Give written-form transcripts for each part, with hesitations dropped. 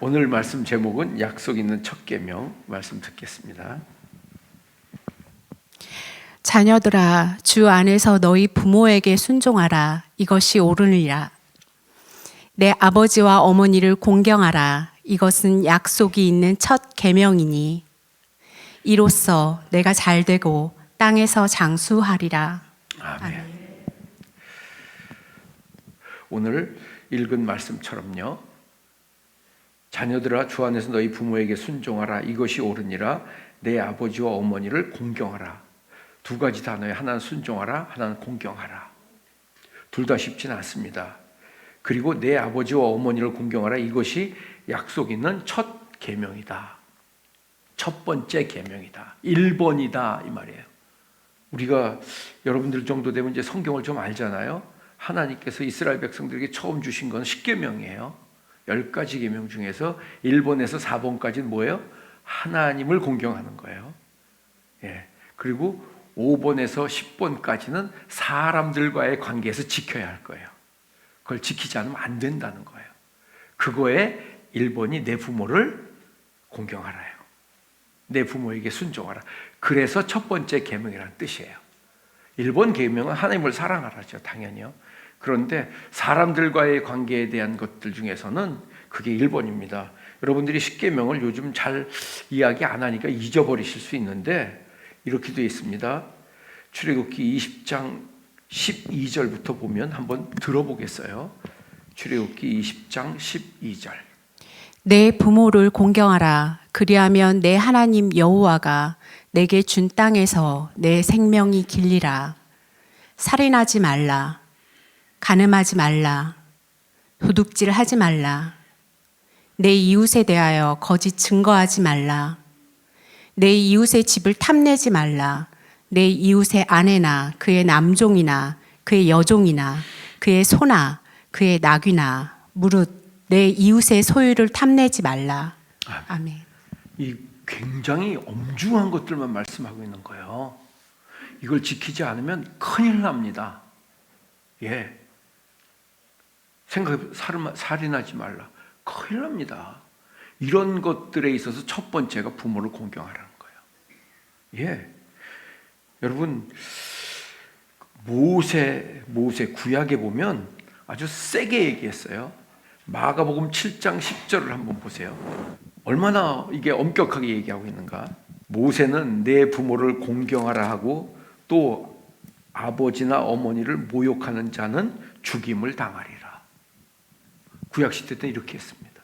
오늘 말씀 제목은 약속 있는 첫 계명 말씀 듣겠습니다. 자녀들아, 주 안에서 너희 부모에게 순종하라. 이것이 옳으니라. 내 아버지와 어머니를 공경하라. 이것은 약속이 있는 첫 계명이니 이로써 내가 잘되고 땅에서 장수하리라. 아멘. 오늘 읽은 말씀처럼요, 자녀들아 주 안에서 너희 부모에게 순종하라. 이것이 옳으니라. 내 아버지와 어머니를 공경하라. 두 가지 단어에 하나는 순종하라, 하나는 공경하라. 둘 다 쉽지는 않습니다. 그리고 내 아버지와 어머니를 공경하라. 이것이 약속 있는 첫 계명이다. 첫 번째 계명이다. 1번이다 이 말이에요. 우리가 여러분들 정도 되면 이제 성경을 좀 알잖아요. 하나님께서 이스라엘 백성들에게 처음 주신 건 10계명이에요. 10가지 계명 중에서 1번에서 4번까지는 뭐예요? 하나님을 공경하는 거예요. 예. 그리고 5번에서 10번까지는 사람들과의 관계에서 지켜야 할 거예요. 그걸 지키지 않으면 안 된다는 거예요. 그거에 1번이 내 부모를 공경하라요. 내 부모에게 순종하라. 그래서 첫 번째 계명이라는 뜻이에요. 1번 계명은 하나님을 사랑하라죠, 당연히요. 그런데 사람들과의 관계에 대한 것들 중에서는 그게 1번입니다. 여러분들이 10계명을 요즘 잘 이야기 안 하니까 잊어버리실 수 있는데 이렇게 되어 있습니다. 출애굽기 20장 12절부터 보면 한번 들어보겠어요. 출애굽기 20장 12절. 내 부모를 공경하라. 그리하면 내 하나님 여호와가 내게 준 땅에서 내 생명이 길리라. 살인하지 말라. 간음하지 말라. 도둑질하지 말라. 내 이웃에 대하여 거짓 증거하지 말라. 내 이웃의 집을 탐내지 말라. 내 이웃의 아내나 그의 남종이나 그의 여종이나 그의 소나 그의 나귀나 무릇 내 이웃의 소유를 탐내지 말라. 아멘. 이 굉장히 엄중한 것들만 말씀하고 있는 거예요. 이걸 지키지 않으면 큰일 납니다. 예. 살인하지 말라. 큰일 납니다. 이런 것들에 있어서 첫 번째가 부모를 공경하라는 거예요. 예. 여러분, 모세 구약에 보면 아주 세게 얘기했어요. 마가복음 7장 10절을 한번 보세요. 얼마나 이게 엄격하게 얘기하고 있는가. 모세는 내 부모를 공경하라 하고 또 아버지나 어머니를 모욕하는 자는 죽임을 당하리라. 구약 시대 때는 이렇게 했습니다.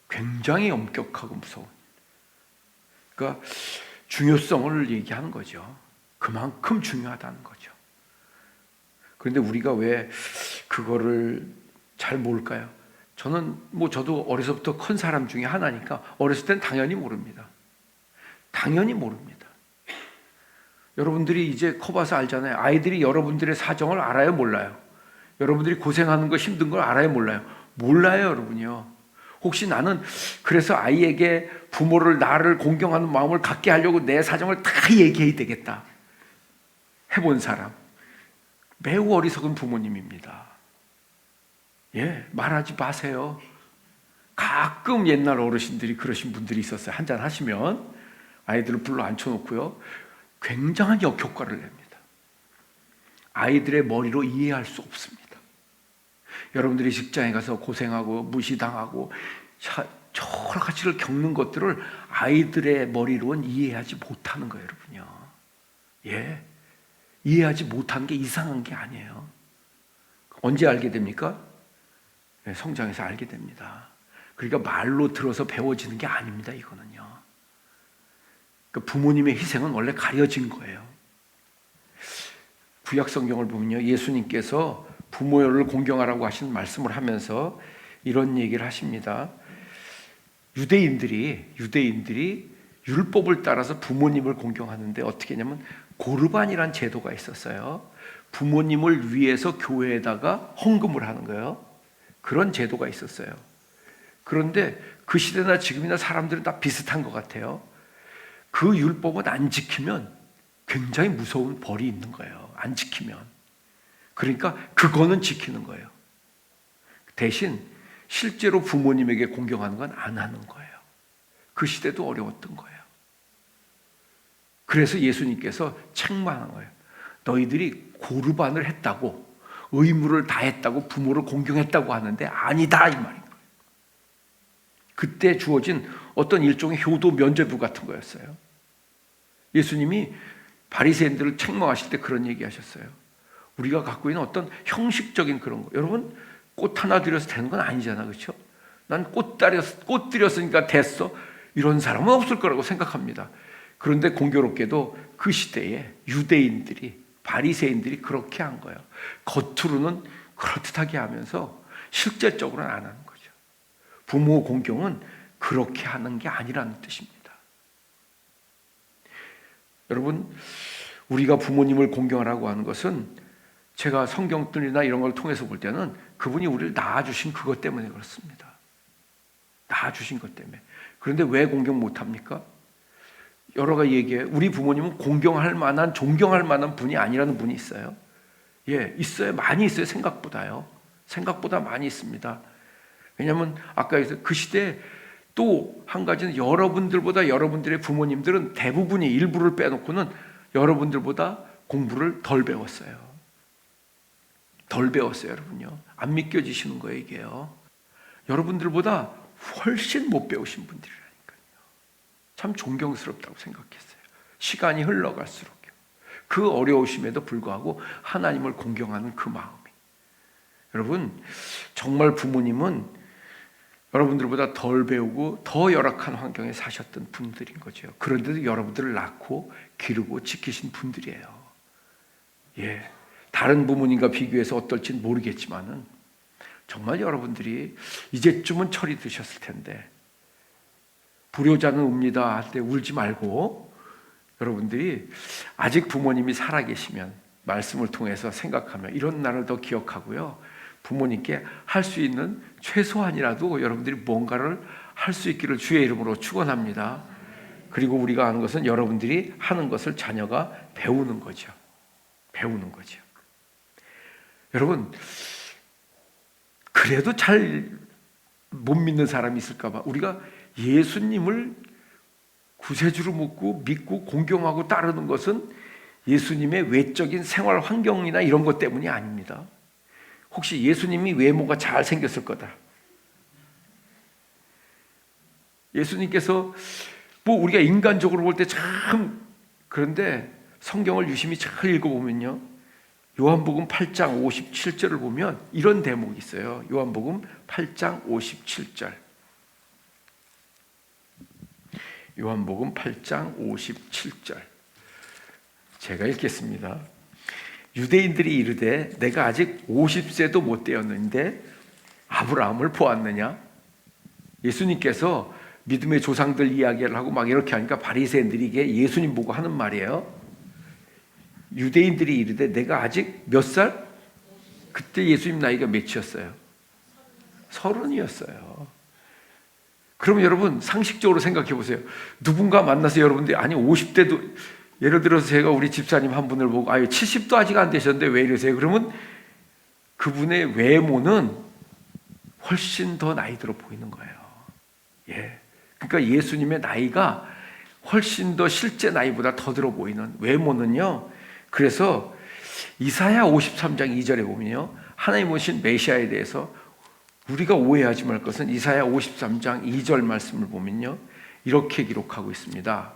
굉장히 엄격하고 무서운. 그러니까 중요성을 얘기하는 거죠. 그만큼 중요하다는 거죠. 그런데 우리가 왜 그거를 잘 모를까요? 저도 어려서부터 큰 사람 중에 하나니까 어렸을 땐 당연히 모릅니다. 당연히 모릅니다. 여러분들이 이제 커봐서 알잖아요. 아이들이 여러분들의 사정을 알아요, 몰라요? 여러분들이 고생하는 거 힘든 걸 알아요, 몰라요? 몰라요, 여러분이요. 혹시 나는 그래서 아이에게 부모를 나를 공경하는 마음을 갖게 하려고 내 사정을 다 얘기해야 되겠다. 해본 사람. 매우 어리석은 부모님입니다. 예, 말하지 마세요. 가끔 옛날 어르신들이 그러신 분들이 있었어요. 한잔 하시면 아이들을 불러 앉혀놓고요. 굉장한 역효과를 냅니다. 아이들의 머리로 이해할 수 없습니다. 여러분들이 직장에 가서 고생하고 무시당하고 여러 가지를 겪는 것들을 아이들의 머리로는 이해하지 못하는 거예요, 여러분요. 예, 이해하지 못하는 게 이상한 게 아니에요. 언제 알게 됩니까? 네, 성장해서 알게 됩니다. 그러니까 말로 들어서 배워지는 게 아닙니다, 이거는요. 그러니까 부모님의 희생은 원래 가려진 거예요. 구약 성경을 보면요, 예수님께서 부모를 공경하라고 하신 말씀을 하면서 이런 얘기를 하십니다. 유대인들이 율법을 따라서 부모님을 공경하는데 어떻게 했냐면 고르반이라는 제도가 있었어요. 부모님을 위해서 교회에다가 헌금을 하는 거예요. 그런 제도가 있었어요. 그런데 그 시대나 지금이나 사람들은 다 비슷한 것 같아요. 그 율법은 안 지키면 굉장히 무서운 벌이 있는 거예요. 안 지키면. 그러니까 그거는 지키는 거예요. 대신 실제로 부모님에게 공경하는 건 안 하는 거예요. 그 시대도 어려웠던 거예요. 그래서 예수님께서 책망한 거예요. 너희들이 고르반을 했다고, 의무를 다했다고, 부모를 공경했다고 하는데 아니다, 이 말인 거예요. 그때 주어진 어떤 일종의 효도 면죄부 같은 거였어요. 예수님이 바리새인들을 책망하실 때 그런 얘기 하셨어요. 우리가 갖고 있는 어떤 형식적인 그런 거. 여러분, 꽃 하나 들여서 되는 건 아니잖아, 그렇죠? 난 꽃 들였으니까 됐어. 이런 사람은 없을 거라고 생각합니다. 그런데 공교롭게도 그 시대에 유대인들이, 바리새인들이 그렇게 한 거예요. 겉으로는 그렇듯하게 하면서 실제적으로는 안 하는 거죠. 부모 공경은 그렇게 하는 게 아니라는 뜻입니다. 여러분, 우리가 부모님을 공경하라고 하는 것은 제가 성경들이나 이런 걸 통해서 볼 때는 그분이 우리를 낳아주신 그것 때문에 그렇습니다. 낳아주신 것 때문에. 그런데 왜 공경 못합니까? 여러 가지 얘기해요. 우리 부모님은 공경할 만한, 존경할 만한 분이 아니라는 분이 있어요. 예, 있어요. 많이 있어요. 생각보다요. 생각보다 많이 있습니다. 왜냐하면 아까 그 시대에 또 한 가지는 여러분들의 부모님들은 대부분이 일부를 빼놓고는 여러분들보다 공부를 덜 배웠어요. 덜 배웠어요, 여러분요. 안 믿겨지시는 거예요, 이게요. 여러분들보다 훨씬 못 배우신 분들이라니까요. 참 존경스럽다고 생각했어요. 시간이 흘러갈수록요. 그 어려우심에도 불구하고 하나님을 공경하는 그 마음이. 여러분, 정말 부모님은 여러분들보다 덜 배우고 더 열악한 환경에 사셨던 분들인 거죠. 그런데도 여러분들을 낳고 기르고 지키신 분들이에요. 예, 다른 부모님과 비교해서 어떨지는 모르겠지만은 정말 여러분들이 이제쯤은 철이 드셨을 텐데 불효자는 웁니다 할 때 울지 말고 여러분들이 아직 부모님이 살아계시면 말씀을 통해서 생각하며 이런 날을 더 기억하고요. 부모님께 할 수 있는 최소한이라도 여러분들이 뭔가를 할 수 있기를 주의 이름으로 축원합니다. 그리고 우리가 아는 것은 여러분들이 하는 것을 자녀가 배우는 거죠. 배우는 거죠. 여러분, 그래도 잘 못 믿는 사람이 있을까 봐 우리가 예수님을 구세주로 믿고 공경하고 따르는 것은 예수님의 외적인 생활 환경이나 이런 것 때문이 아닙니다. 혹시 예수님이 외모가 잘 생겼을 거다. 예수님께서 뭐 우리가 인간적으로 볼 때 참 그런데 성경을 유심히 잘 읽어보면요. 요한복음 8장 57절을 보면 이런 대목이 있어요. 요한복음 8장 57절. 요한복음 8장 57절. 제가 읽겠습니다. 유대인들이 이르되 내가 아직 50세도 못 되었는데 아브라함을 보았느냐? 예수님께서 믿음의 조상들 이야기를 하고 막 이렇게 하니까 바리새인들이 이게 예수님 보고 하는 말이에요. 유대인들이 이르되 내가 아직 몇 살? 그때 예수님 나이가 몇이었어요? 30이었어요. 그럼 여러분 상식적으로 생각해 보세요. 누군가 만나서 여러분들이 아니 50대도 예를 들어서 제가 우리 집사님 한 분을 보고 아유 70도 아직 안 되셨는데 왜 이러세요? 그러면 그분의 외모는 훨씬 더 나이 들어 보이는 거예요. 예. 그러니까 예수님의 나이가 훨씬 더 실제 나이보다 더 들어 보이는 외모는요. 그래서 이사야 53장 2절에 보면요. 하나님 오신 메시아에 대해서 우리가 오해하지 말 것은 이사야 53장 2절 말씀을 보면요. 이렇게 기록하고 있습니다.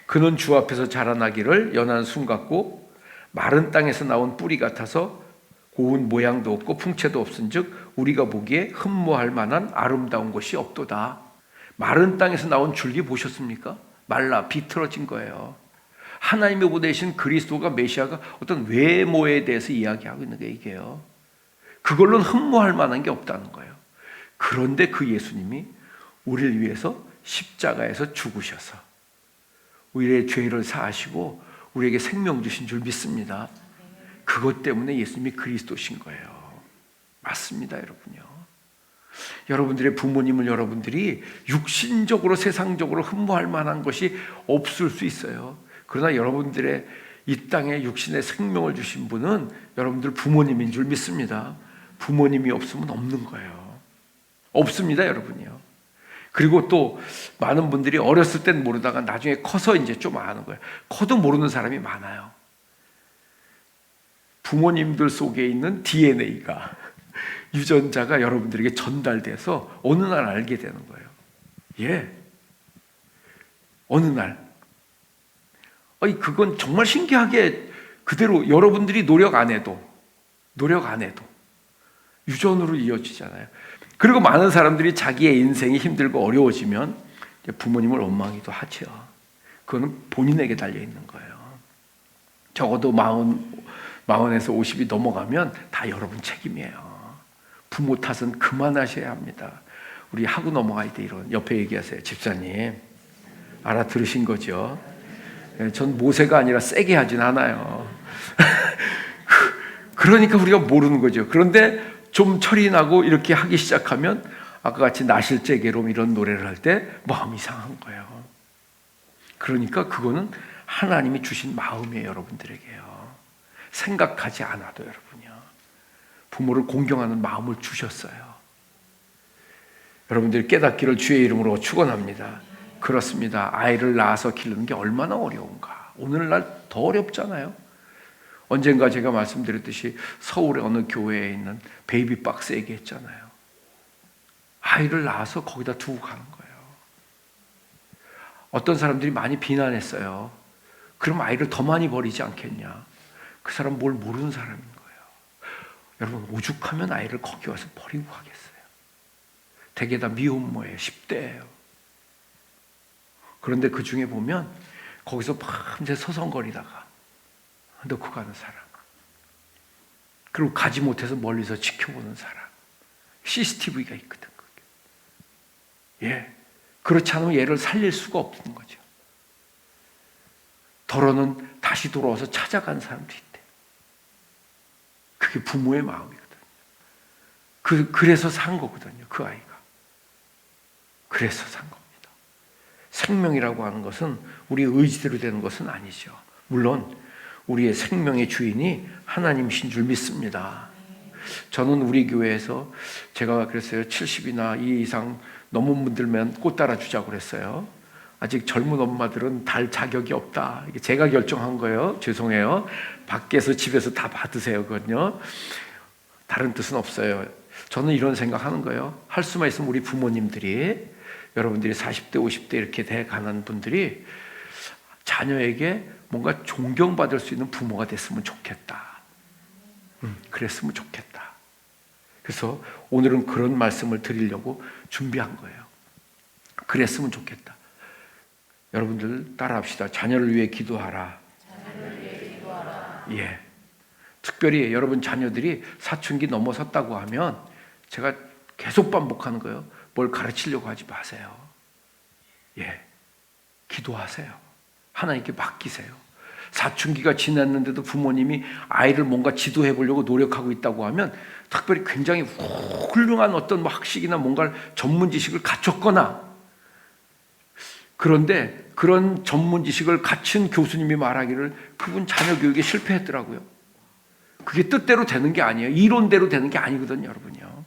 그는 주 앞에서 자라나기를 연한 순 같고 마른 땅에서 나온 뿌리 같아서 고운 모양도 없고 풍채도 없은즉 우리가 보기에 흠모할 만한 아름다운 것이 없도다. 마른 땅에서 나온 줄기 보셨습니까? 말라 비틀어진 거예요. 하나님의 보내신 그리스도가 메시아가 어떤 외모에 대해서 이야기하고 있는 게 이게요. 그걸로는 흠모할 만한 게 없다는 거예요. 그런데 그 예수님이 우리를 위해서 십자가에서 죽으셔서 우리의 죄를 사하시고 우리에게 생명 주신 줄 믿습니다. 그것 때문에 예수님이 그리스도신 거예요. 맞습니다, 여러분요. 여러분들의 부모님을 여러분들이 육신적으로 세상적으로 흠모할 만한 것이 없을 수 있어요. 그러나 여러분들의 이 땅에 육신의 생명을 주신 분은 여러분들 부모님인 줄 믿습니다. 부모님이 없으면 없는 거예요. 없습니다, 여러분이요. 그리고 또 많은 분들이 어렸을 땐 모르다가 나중에 커서 이제 좀 아는 거예요. 커도 모르는 사람이 많아요. 부모님들 속에 있는 DNA가 유전자가 여러분들에게 전달돼서 어느 날 알게 되는 거예요. 예. 어느 날. 그건 정말 신기하게 그대로 여러분들이 노력 안 해도 유전으로 이어지잖아요. 그리고 많은 사람들이 자기의 인생이 힘들고 어려워지면 부모님을 원망하기도 하죠. 그거는 본인에게 달려있는 거예요. 적어도 40에서 50이 넘어가면 다 여러분 책임이에요. 부모 탓은 그만하셔야 합니다. 우리 하고 넘어가야 돼. 이런 옆에 얘기하세요. 집사님 알아들으신 거죠? 전 모세가 아니라 세게 하진 않아요. 그러니까 우리가 모르는 거죠. 그런데 좀 철이 나고 이렇게 하기 시작하면 아까 같이 나실제 괴로움 이런 노래를 할 때 마음이 상한 거예요. 그러니까 그거는 하나님이 주신 마음이에요. 여러분들에게요. 생각하지 않아도 여러분이요. 부모를 공경하는 마음을 주셨어요. 여러분들이 깨닫기를 주의 이름으로 축원합니다. 그렇습니다. 아이를 낳아서 기르는 게 얼마나 어려운가. 오늘날 더 어렵잖아요. 언젠가 제가 말씀드렸듯이 서울의 어느 교회에 있는 베이비 박스 얘기했잖아요. 아이를 낳아서 거기다 두고 가는 거예요. 어떤 사람들이 많이 비난했어요. 그럼 아이를 더 많이 버리지 않겠냐. 그 사람 뭘 모르는 사람인 거예요. 여러분 오죽하면 아이를 거기 와서 버리고 가겠어요. 대개 다 미혼모예요. 10대예요. 그런데 그 중에 보면 거기서 밤새 서성거리다가 넣고 가는 사람, 그리고 가지 못해서 멀리서 지켜보는 사람, CCTV가 있거든. 그게. 예, 그렇지 않으면 얘를 살릴 수가 없는 거죠. 더러는 다시 돌아와서 찾아간 사람도 있대. 그게 부모의 마음이거든요. 그래서 산 거거든요. 그 아이가. 그래서 산 겁니다. 생명이라고 하는 것은 우리 의지대로 되는 것은 아니죠. 물론 우리의 생명의 주인이 하나님이신 줄 믿습니다. 저는 우리 교회에서 제가 그랬어요. 70이나 이 이상 넘은 분들만 꽃 따라주자고 그랬어요. 아직 젊은 엄마들은 달 자격이 없다. 이게 제가 결정한 거예요. 죄송해요. 밖에서 집에서 다 받으세요. 그건요. 다른 뜻은 없어요. 저는 이런 생각하는 거예요. 할 수만 있으면 우리 부모님들이, 여러분들이 40대 50대 이렇게 돼가는 분들이 자녀에게 뭔가 존경받을 수 있는 부모가 됐으면 좋겠다. 그랬으면 좋겠다. 그래서 오늘은 그런 말씀을 드리려고 준비한 거예요. 그랬으면 좋겠다. 여러분들 따라합시다. 자녀를 위해 기도하라. 예. 특별히 여러분 자녀들이 사춘기 넘어섰다고 하면 제가 계속 반복하는 거예요. 뭘 가르치려고 하지 마세요. 예. 기도하세요. 하나님께 맡기세요. 사춘기가 지났는데도 부모님이 아이를 뭔가 지도해 보려고 노력하고 있다고 하면 특별히 굉장히 훌륭한 어떤 학식이나 뭔가 전문 지식을 갖췄거나, 그런데 그런 전문 지식을 갖춘 교수님이 말하기를 그분 자녀 교육에 실패했더라고요. 그게 뜻대로 되는 게 아니에요. 이론대로 되는 게 아니거든요, 여러분요.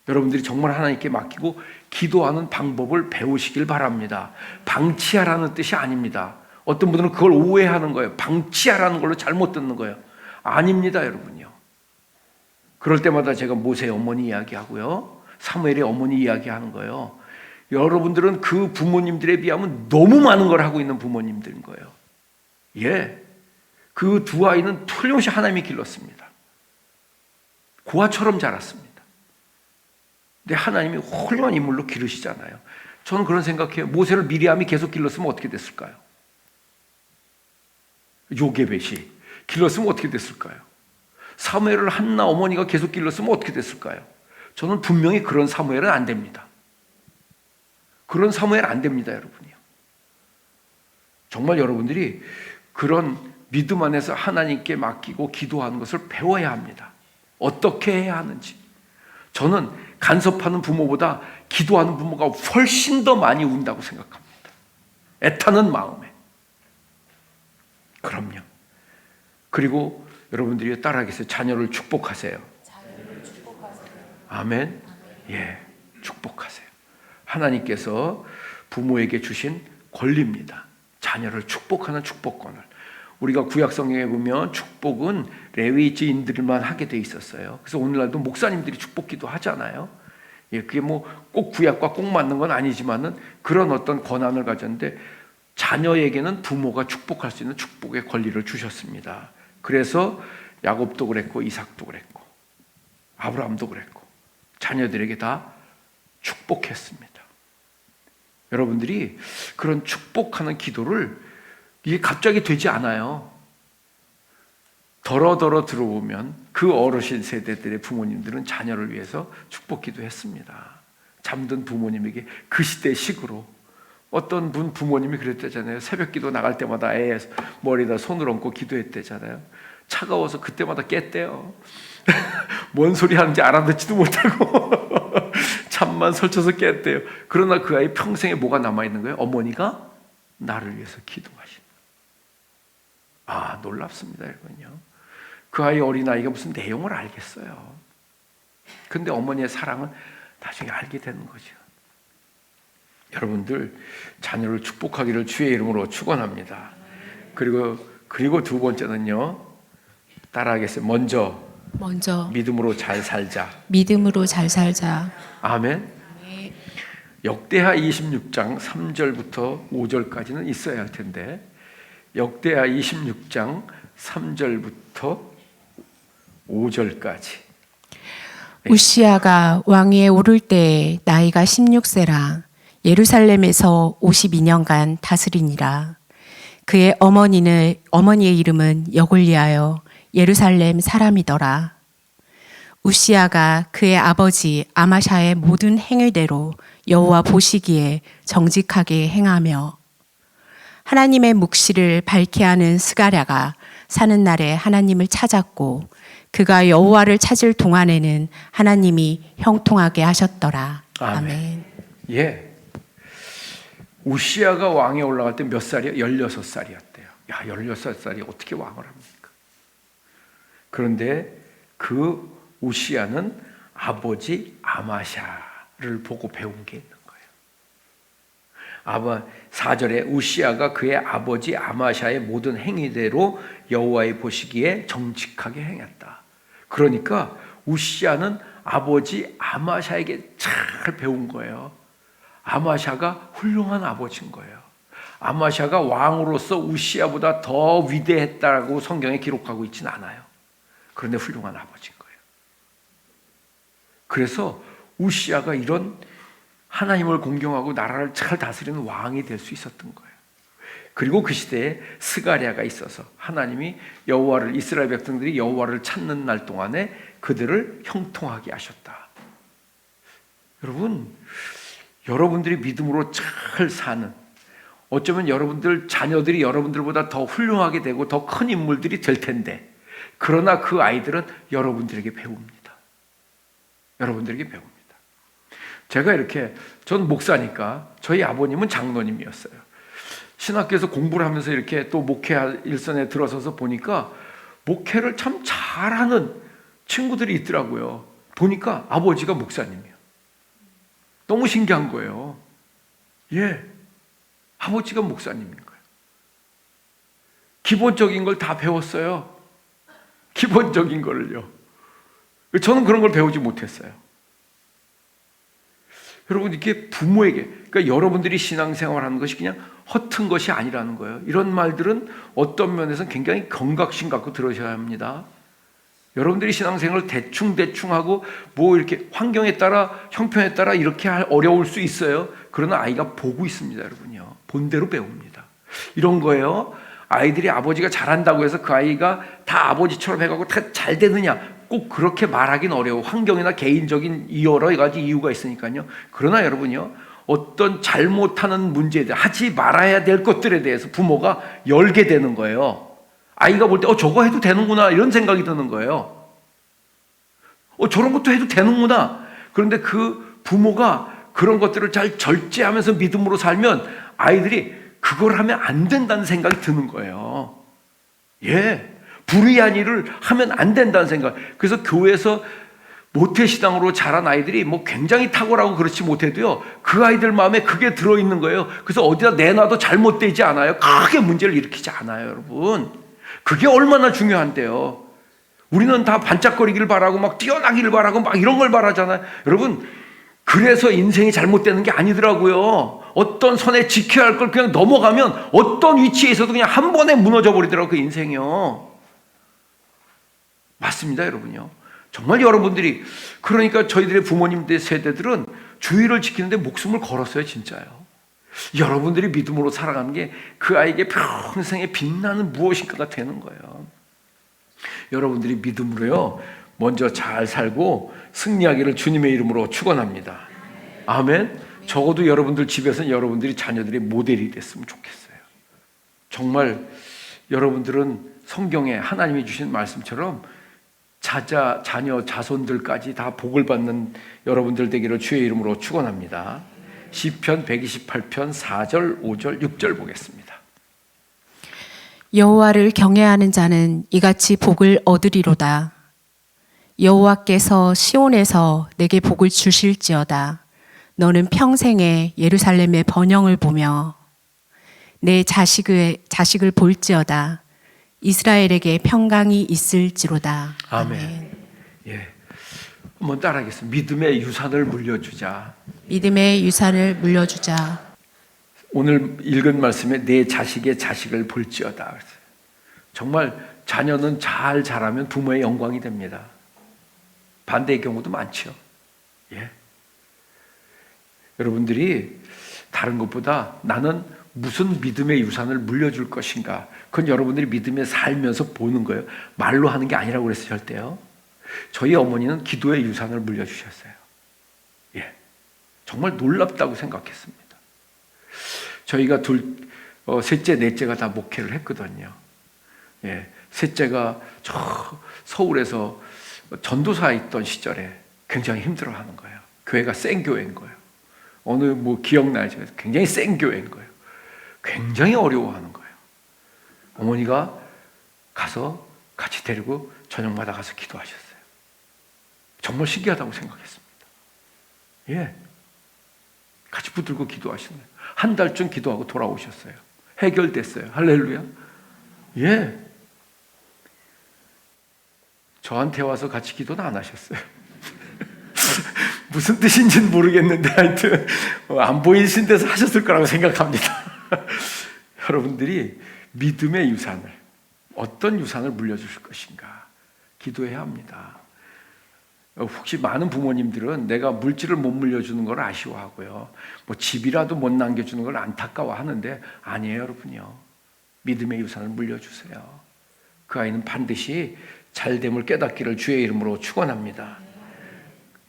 여러분들이 정말 하나님께 맡기고 기도하는 방법을 배우시길 바랍니다. 방치하라는 뜻이 아닙니다. 어떤 분들은 그걸 오해하는 거예요. 방치하라는 걸로 잘못 듣는 거예요. 아닙니다, 여러분요. 그럴 때마다 제가 모세의 어머니 이야기하고요, 사무엘의 어머니 이야기하는 거예요. 여러분들은 그 부모님들에 비하면 너무 많은 걸 하고 있는 부모님들인 거예요. 예, 그 두 아이는 틀림없이 하나님이 길렀습니다. 고아처럼 자랐습니다. 근데 하나님이 훌륭한 인물로 기르시잖아요. 저는 그런 생각해요. 모세를 미리암이 계속 길렀으면 어떻게 됐을까요? 요게벳이 길렀으면 어떻게 됐을까요? 사무엘을 한나 어머니가 계속 길렀으면 어떻게 됐을까요? 저는 분명히 그런 사무엘은 안 됩니다. 그런 사무엘 안 됩니다, 여러분이요. 정말 여러분들이 그런 믿음 안에서 하나님께 맡기고 기도하는 것을 배워야 합니다. 어떻게 해야 하는지. 저는 간섭하는 부모보다 기도하는 부모가 훨씬 더 많이 운다고 생각합니다. 애타는 마음에. 그럼요. 그리고 여러분들이 따라하겠어요. 자녀를 축복하세요. 아멘. 예, 축복하세요. 하나님께서 부모에게 주신 권리입니다. 자녀를 축복하는 축복권을. 우리가 구약 성경에 보면 축복은 레위지인들만 하게 돼 있었어요. 그래서 오늘날도 목사님들이 축복기도 하잖아요. 예, 그게 뭐 꼭 구약과 꼭 맞는 건 아니지만은 그런 어떤 권한을 가졌는데 자녀에게는 부모가 축복할 수 있는 축복의 권리를 주셨습니다. 그래서 야곱도 그랬고 이삭도 그랬고 아브라함도 그랬고 자녀들에게 다 축복했습니다. 여러분들이 그런 축복하는 기도를 이게 갑자기 되지 않아요. 더러더러 들어보면 그 어르신 세대들의 부모님들은 자녀를 위해서 축복기도 했습니다. 잠든 부모님에게 그 시대 식으로. 어떤 분 부모님이 그랬대잖아요. 새벽기도 나갈 때마다 애 머리에다 손을 얹고 기도했대잖아요. 차가워서 그때마다 깼대요. 뭔 소리 하는지 알아듣지도 못하고 잠만 설쳐서 깼대요. 그러나 그 아이 평생에 뭐가 남아있는 거예요? 어머니가 나를 위해서 기도하신다. 아, 놀랍습니다, 여러분요. 그 아이 어린아이가 무슨 내용을 알겠어요. 근데 어머니의 사랑은 나중에 알게 되는 거죠. 여러분들 자녀를 축복하기를 주의 이름으로 축원합니다. 그리고 두 번째는요. 따라하겠어요. 먼저 믿음으로 잘 살자. 믿음으로 잘 살자. 아멘. 역대하 26장 3절부터 5절까지는 있어야 할 텐데 역대하 26장 3절부터 5절까지. 우시야가 왕위에 오를 때에 나이가 16세라 예루살렘에서 52년간 다스리니라. 그의 어머니의 이름은 여골리하여 예루살렘 사람이더라. 우시야가 그의 아버지 아마샤의 모든 행위대로 여호와 보시기에 정직하게 행하며 하나님의 묵시를 밝게 하는 스가랴가 사는 날에 하나님을 찾았고 그가 여호와를 찾을 동안에는 하나님이 형통하게 하셨더라. 아멘. 예. 우시야가 왕에 올라갈 때 몇 살이야? 16살이었대요. 야, 16살이 어떻게 왕을 합니까? 그런데 그 우시야는 아버지 아마샤를 보고 배운 게 있는 거예요. 4절에 우시야가 그의 아버지 아마샤의 모든 행위대로 여호와의 보시기에 정직하게 행했다. 그러니까 우시야는 아버지 아마샤에게 잘 배운 거예요. 아마샤가 훌륭한 아버지인 거예요. 아마샤가 왕으로서 우시야보다 더 위대했다고 성경에 기록하고 있지는 않아요. 그런데 훌륭한 아버지인 거예요. 그래서 우시야가 이런 하나님을 공경하고 나라를 잘 다스리는 왕이 될 수 있었던 거예요. 그리고 그 시대에 스가랴가 있어서 하나님이 이스라엘 백성들이 여호와를 찾는 날 동안에 그들을 형통하게 하셨다. 여러분들이 믿음으로 잘 사는, 어쩌면 여러분들 자녀들이 여러분들보다 더 훌륭하게 되고 더 큰 인물들이 될 텐데, 그러나 그 아이들은 여러분들에게 배웁니다. 여러분들에게 배웁니다. 전 목사니까 저희 아버님은 장로님이었어요. 신학교에서 공부를 하면서 이렇게 또 목회 일선에 들어서서 보니까 목회를 참 잘하는 친구들이 있더라고요. 보니까 아버지가 목사님이에요. 너무 신기한 거예요. 예, 아버지가 목사님인 거예요. 기본적인 걸 다 배웠어요. 기본적인 거를요. 저는 그런 걸 배우지 못했어요. 여러분, 이게 부모에게, 그러니까 여러분들이 신앙생활 하는 것이 그냥 허튼 것이 아니라는 거예요. 이런 말들은 어떤 면에서는 굉장히 경각심 갖고 들으셔야 합니다. 여러분들이 신앙생활을 대충 하고 뭐 이렇게 환경에 따라, 형편에 따라 이렇게 어려울 수 있어요. 그러나 아이가 보고 있습니다, 여러분요. 본대로 배웁니다. 이런 거예요. 아이들이 아버지가 잘한다고 해서 그 아이가 다 아버지처럼 해가고 다 잘 되느냐? 꼭 그렇게 말하기는 어려워. 환경이나 개인적인 여러 가지 이유가 있으니까요. 그러나 여러분요, 어떤 잘못하는 문제들, 하지 말아야 될 것들에 대해서 부모가 열게 되는 거예요. 아이가 볼 때 저거 해도 되는구나 이런 생각이 드는 거예요. 저런 것도 해도 되는구나. 그런데 그 부모가 그런 것들을 잘 절제하면서 믿음으로 살면 아이들이 그걸 하면 안 된다는 생각이 드는 거예요. 예, 불의한 일을 하면 안 된다는 생각. 그래서 교회에서 모태신앙으로 자란 아이들이 뭐 굉장히 탁월하고 그렇지 못해도요, 그 아이들 마음에 그게 들어있는 거예요. 그래서 어디다 내놔도 잘못되지 않아요. 크게 문제를 일으키지 않아요, 여러분. 그게 얼마나 중요한데요. 우리는 다 반짝거리길 바라고 막 뛰어나기를 바라고 막 이런 걸 바라잖아요. 여러분, 그래서 인생이 잘못되는 게 아니더라고요. 어떤 선에 지켜야 할 걸 그냥 넘어가면 어떤 위치에 있어도 그냥 한 번에 무너져 버리더라고요, 그 인생이요. 맞습니다, 여러분요. 정말 여러분들이, 그러니까 저희들의 부모님들 세대들은 주의를 지키는데 목숨을 걸었어요, 진짜요. 여러분들이 믿음으로 살아가는 게 그 아이에게 평생에 빛나는 무엇인가가 되는 거예요. 여러분들이 믿음으로요, 먼저 잘 살고 승리하기를 주님의 이름으로 축원합니다. 아멘. 적어도 여러분들 집에서는 여러분들이 자녀들의 모델이 됐으면 좋겠어요. 정말 여러분들은 성경에 하나님이 주신 말씀처럼 자녀, 자손들까지 다 복을 받는 여러분들 되기를 주의 이름으로 축원합니다. 시편 128편 4절, 5절, 6절 보겠습니다. 여호와를 경외하는 자는 이같이 복을 얻으리로다. 여호와께서 시온에서 내게 복을 주실지어다. 너는 평생에 예루살렘의 번영을 보며 내 자식을 볼지어다. 이스라엘에게 평강이 있을지로다. 아멘. 예, 한번 따라하겠습니다. 믿음의 유산을 물려주자. 믿음의 유산을 물려주자. 오늘 읽은 말씀에 내 자식의 자식을 볼지어다. 정말 자녀는 잘 자라면 부모의 영광이 됩니다. 반대의 경우도 많죠. 예. 여러분들이 다른 것보다 나는 무슨 믿음의 유산을 물려줄 것인가, 그건 여러분들이 믿음에 살면서 보는 거예요. 말로 하는 게 아니라고 그랬어요, 절대요. 저희 어머니는 기도의 유산을 물려주셨어요. 예, 정말 놀랍다고 생각했습니다. 저희가 셋째, 넷째가 다 목회를 했거든요. 예, 셋째가 저 서울에서 전도사에 있던 시절에 굉장히 힘들어하는 거예요. 교회가 센 교회인 거예요. 어느 뭐 기억나요? 굉장히 센 교회인 거예요. 굉장히 어려워하는 거예요. 어머니가 가서 같이 데리고 저녁마다 가서 기도하셨어요. 정말 신기하다고 생각했습니다. 예, 같이 붙들고 기도하시는 거예요. 한 달쯤 기도하고 돌아오셨어요. 해결됐어요. 할렐루야. 예, 저한테 와서 같이 기도는 안 하셨어요. 무슨 뜻인지는 모르겠는데 하여튼 안 보이신 데서 하셨을 거라고 생각합니다. 여러분들이 믿음의 유산을, 어떤 유산을 물려주실 것인가 기도해야 합니다. 혹시 많은 부모님들은 내가 물질을 못 물려주는 걸 아쉬워하고요, 뭐 집이라도 못 남겨주는 걸 안타까워하는데 아니에요, 여러분요. 믿음의 유산을 물려주세요. 그 아이는 반드시 잘됨을 깨닫기를 주의 이름으로 축원합니다.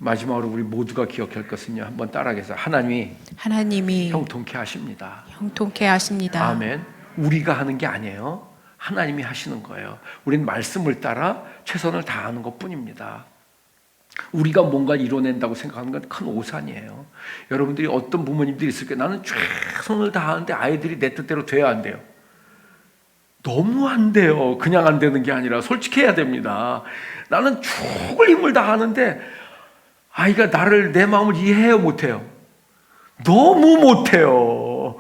마지막으로 우리 모두가 기억할 것은요, 한번 따라하겠습니다. 하나님이 형통케 하십니다. 형통케 하십니다. 아멘. 우리가 하는 게 아니에요. 하나님이 하시는 거예요. 우린 말씀을 따라 최선을 다하는 것뿐입니다. 우리가 뭔가 이뤄낸다고 생각하는 건 큰 오산이에요. 여러분들이 어떤 부모님들이 있을 거예요. 나는 최선을 다하는데 아이들이 내 뜻대로 돼야 안 돼요. 너무 안 돼요. 그냥 안 되는 게 아니라 솔직해야 됩니다. 나는 죽을 힘을 다하는데 아이가 내 마음을 이해해요, 못해요? 너무 못해요.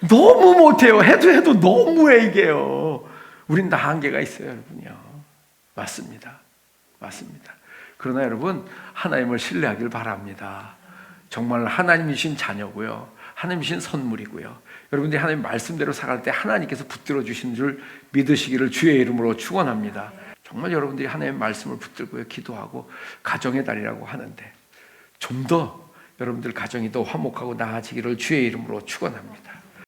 너무 못해요. 해도 너무해, 이게요. 우린 다 한계가 있어요, 여러분요. 맞습니다. 그러나 여러분, 하나님을 신뢰하길 바랍니다. 정말 하나님이신 자녀고요, 하나님이신 선물이고요. 여러분들이 하나님 말씀대로 살아갈 때 하나님께서 붙들어 주신 줄 믿으시기를 주의 이름으로 축원합니다. 정말 여러분들이 하나님의 말씀을 붙들고요, 기도하고 가정의 달이라고 하는데 좀 더 여러분들 가정이 더 화목하고 나아지기를 주의 이름으로 축원합니다.